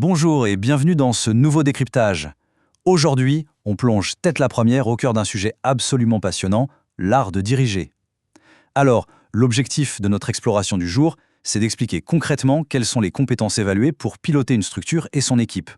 Bonjour et bienvenue dans ce nouveau décryptage. Aujourd'hui, on plonge tête la première au cœur d'un sujet absolument passionnant, l'art de diriger. Alors, l'objectif de notre exploration du jour, c'est d'expliquer concrètement quelles sont les compétences évaluées pour piloter une structure et son équipe.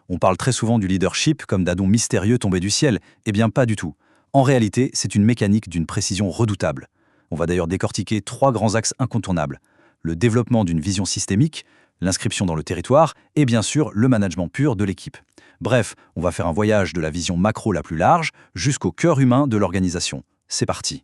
On parle très souvent du leadership comme d'un don mystérieux tombé du ciel. Eh bien, pas du tout. En réalité, c'est une mécanique d'une précision redoutable. On va d'ailleurs décortiquer 3 grands axes incontournables. Le développement d'une vision systémique, l'inscription dans le territoire et bien sûr le management pur de l'équipe. Bref, on va faire un voyage de la vision macro la plus large jusqu'au cœur humain de l'organisation. C'est parti.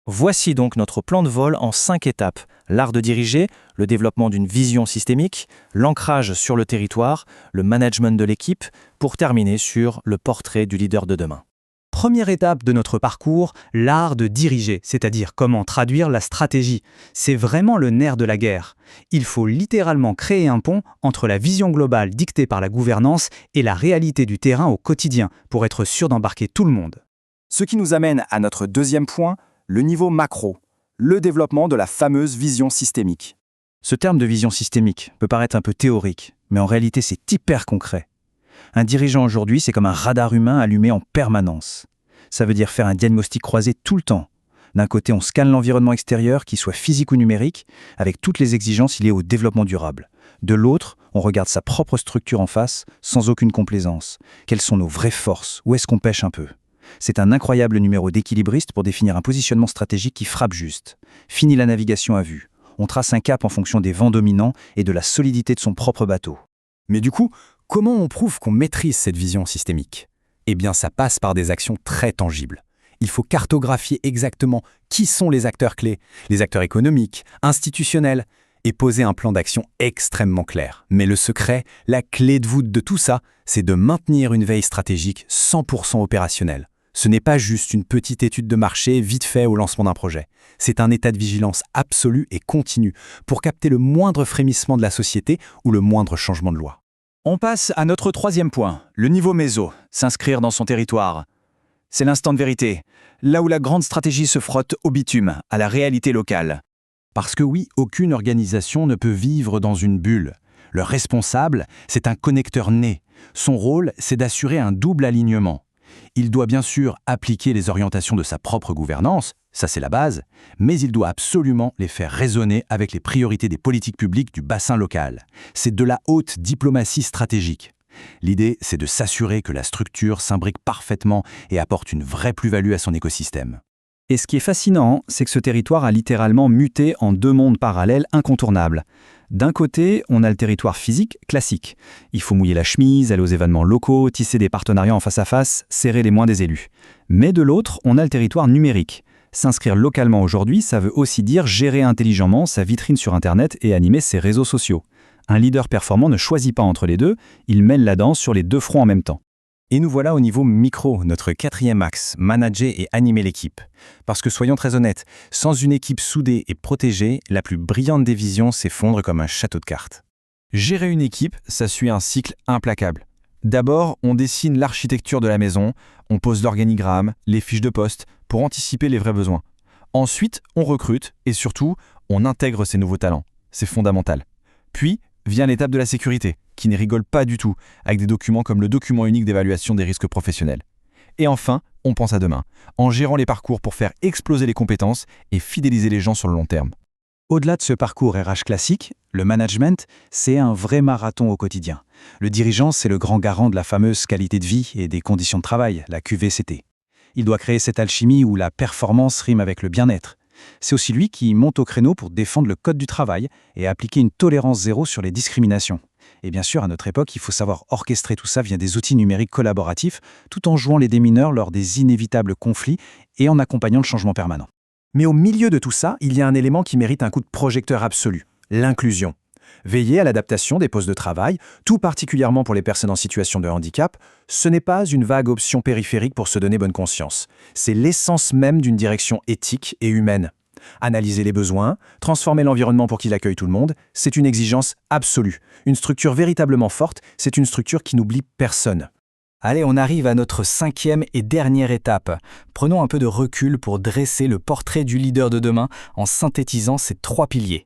Voici donc notre plan de vol en 5 étapes. L'art de diriger, le développement d'une vision systémique, l'ancrage sur le territoire, le management de l'équipe, pour terminer sur le portrait du leader de demain. Première étape de notre parcours, l'art de diriger, c'est-à-dire comment traduire la stratégie. C'est vraiment le nerf de la guerre. Il faut littéralement créer un pont entre la vision globale dictée par la gouvernance et la réalité du terrain au quotidien, pour être sûr d'embarquer tout le monde. Ce qui nous amène à notre deuxième point, le niveau macro, le développement de la fameuse vision systémique. Ce terme de vision systémique peut paraître un peu théorique, mais en réalité c'est hyper concret. Un dirigeant aujourd'hui, c'est comme un radar humain allumé en permanence. Ça veut dire faire un diagnostic croisé tout le temps. D'un côté, on scanne l'environnement extérieur, qu'il soit physique ou numérique, avec toutes les exigences liées au développement durable. De l'autre, on regarde sa propre structure en face, sans aucune complaisance. Quelles sont nos vraies forces? Où est-ce qu'on pêche un peu? C'est un incroyable numéro d'équilibriste pour définir un positionnement stratégique qui frappe juste. Fini la navigation à vue. On trace un cap en fonction des vents dominants et de la solidité de son propre bateau. Mais du coup, comment on prouve qu'on maîtrise cette vision systémique? Eh bien, ça passe par des actions très tangibles. Il faut cartographier exactement qui sont les acteurs clés, les acteurs économiques, institutionnels, et poser un plan d'action extrêmement clair. Mais le secret, la clé de voûte de tout ça, c'est de maintenir une veille stratégique 100% opérationnelle. Ce n'est pas juste une petite étude de marché vite fait au lancement d'un projet. C'est un état de vigilance absolu et continu pour capter le moindre frémissement de la société ou le moindre changement de loi. On passe à notre troisième point, le niveau méso, s'inscrire dans son territoire. C'est l'instant de vérité, là où la grande stratégie se frotte au bitume, à la réalité locale. Parce que oui, aucune organisation ne peut vivre dans une bulle. Le responsable, c'est un connecteur né. Son rôle, c'est d'assurer un double alignement. Il doit bien sûr appliquer les orientations de sa propre gouvernance, ça c'est la base, mais il doit absolument les faire résonner avec les priorités des politiques publiques du bassin local. C'est de la haute diplomatie stratégique. L'idée, c'est de s'assurer que la structure s'imbrique parfaitement et apporte une vraie plus-value à son écosystème. Et ce qui est fascinant, c'est que ce territoire a littéralement muté en 2 mondes parallèles incontournables. D'un côté, on a le territoire physique classique. Il faut mouiller la chemise, aller aux événements locaux, tisser des partenariats en face à face, serrer les mains des élus. Mais de l'autre, on a le territoire numérique. S'inscrire localement aujourd'hui, ça veut aussi dire gérer intelligemment sa vitrine sur Internet et animer ses réseaux sociaux. Un leader performant ne choisit pas entre les deux, il mêle la danse sur les 2 fronts en même temps. Et nous voilà au niveau micro, notre 4e axe, manager et animer l'équipe. Parce que soyons très honnêtes, sans une équipe soudée et protégée, la plus brillante des visions s'effondre comme un château de cartes. Gérer une équipe, ça suit un cycle implacable. D'abord, on dessine l'architecture de la maison, on pose l'organigramme, les fiches de poste, pour anticiper les vrais besoins. Ensuite, on recrute et surtout, on intègre ces nouveaux talents. C'est fondamental. Puis, vient l'étape de la sécurité, qui ne rigole pas du tout, avec des documents comme le document unique d'évaluation des risques professionnels. Et enfin, on pense à demain, en gérant les parcours pour faire exploser les compétences et fidéliser les gens sur le long terme. Au-delà de ce parcours RH classique, le management, c'est un vrai marathon au quotidien. Le dirigeant, c'est le grand garant de la fameuse qualité de vie et des conditions de travail, la QVCT. Il doit créer cette alchimie où la performance rime avec le bien-être. C'est aussi lui qui monte au créneau pour défendre le code du travail et appliquer une tolérance zéro sur les discriminations. Et bien sûr, à notre époque, il faut savoir orchestrer tout ça via des outils numériques collaboratifs, tout en jouant les démineurs lors des inévitables conflits et en accompagnant le changement permanent. Mais au milieu de tout ça, il y a un élément qui mérite un coup de projecteur absolu, l'inclusion. Veiller à l'adaptation des postes de travail, tout particulièrement pour les personnes en situation de handicap, ce n'est pas une vague option périphérique pour se donner bonne conscience. C'est l'essence même d'une direction éthique et humaine. Analyser les besoins, transformer l'environnement pour qu'il accueille tout le monde, c'est une exigence absolue. Une structure véritablement forte, c'est une structure qui n'oublie personne. Allez, on arrive à notre 5e et dernière étape. Prenons un peu de recul pour dresser le portrait du leader de demain en synthétisant ces 3 piliers.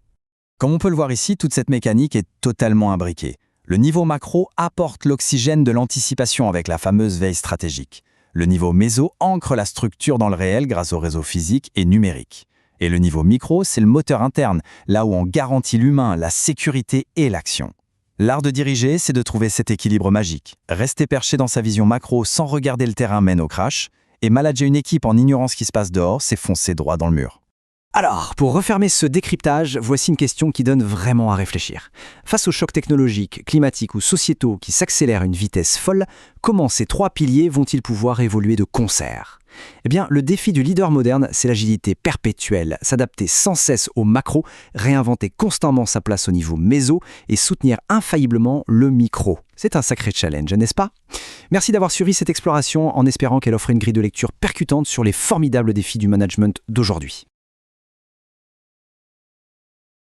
Comme on peut le voir ici, toute cette mécanique est totalement imbriquée. Le niveau macro apporte l'oxygène de l'anticipation avec la fameuse veille stratégique. Le niveau méso ancre la structure dans le réel grâce au réseau physique et numérique. Et le niveau micro, c'est le moteur interne, là où on garantit l'humain, la sécurité et l'action. L'art de diriger, c'est de trouver cet équilibre magique. Rester perché dans sa vision macro sans regarder le terrain mène au crash, et manager une équipe en ignorant ce qui se passe dehors, c'est foncer droit dans le mur. Alors, pour refermer ce décryptage, voici une question qui donne vraiment à réfléchir. Face aux chocs technologiques, climatiques ou sociétaux qui s'accélèrent à une vitesse folle, comment ces trois piliers vont-ils pouvoir évoluer de concert ? Eh bien, le défi du leader moderne, c'est l'agilité perpétuelle, s'adapter sans cesse au macro, réinventer constamment sa place au niveau méso et soutenir infailliblement le micro. C'est un sacré challenge, n'est-ce pas ? Merci d'avoir suivi cette exploration en espérant qu'elle offre une grille de lecture percutante sur les formidables défis du management d'aujourd'hui.